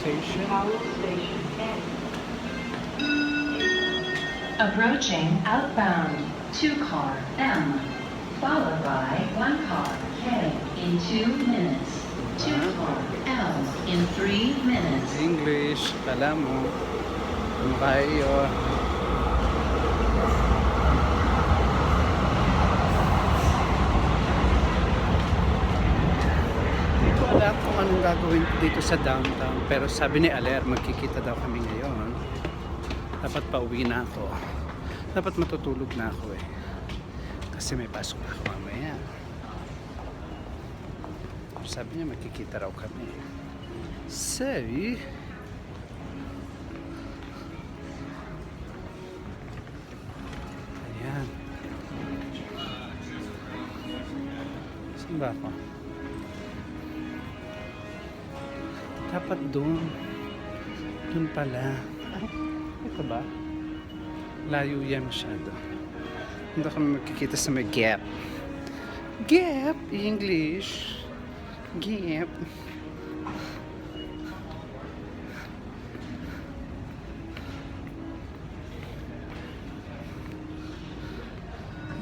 Station. Approaching outbound 2 car M, followed by 1 car K in 2 minutes, 2 car L in 3 minutes. English, kala mo. Ano kayo? Hindi ko alam kung anong gagawin ko dito sa downtown. Pero sabi ni Aler, magkikita daw kami ngayon. Dapat pauwi na ako. Dapat matutulog na ako eh. Kasi may pasok na ako mamaya. Sabi niya magkikita raw kami. So, ayan. Saan ba ako? Dapat doon. Doon pala. Ay, ito ba? Layo yan masyado. Hindi kami magkikita sa may Gap. Gap! English. Gap.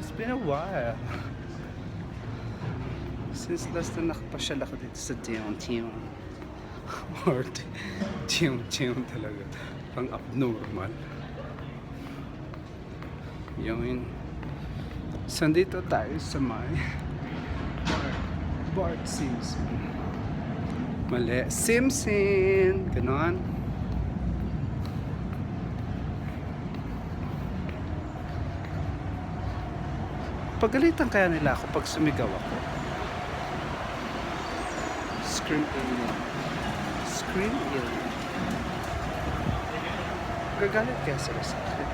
It's been a while. Since last na nakapasyal ako dito sa downtown. Or downtown talaga. Pang abnormal. Yun. So, dito tayo sa may Bart Simpson. Mali. Simpson! Ganon. Pagalitan kaya nila ako pag sumigaw ako. Scream alien. Scream alien. Gagalit kaya sila sa akin.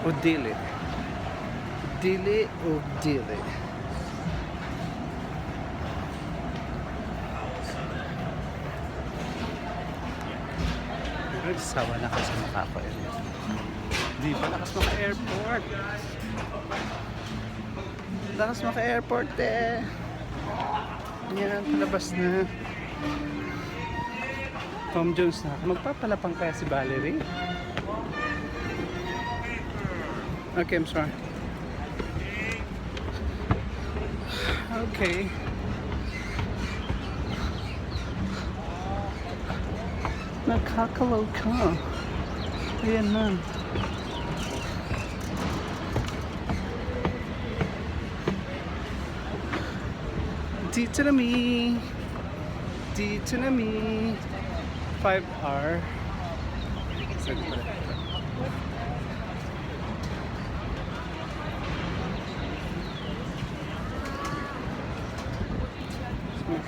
O dili. Dili o dili. Nagsawa na kasi makakain. Di pa lakas maka-airport. Lakas maka-airport eh. Yan, palabas na. Tom Jones na. Magpapalapang kaya si Valerie? Okay, I'm sorry. Okay. Nakakaloka. Ayan na. Dito na mi. Dito na mi. 5R.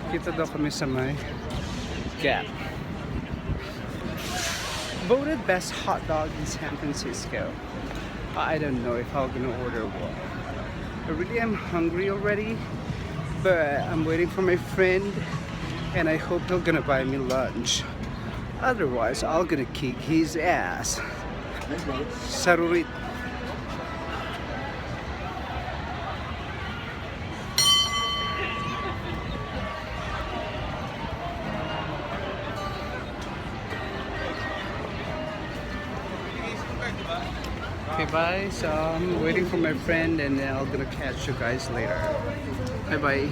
Kita daw kami sa may Gap. Voted best hot dog in San Francisco. I don't know if I'm gonna order one. I really am hungry already, but I'm waiting for my friend and I hope he'll gonna buy me lunch. Otherwise, I'm gonna kick his ass. Sarurit. Okay, bye. So I'm waiting for my friend and then I'm gonna catch you guys later. Bye bye.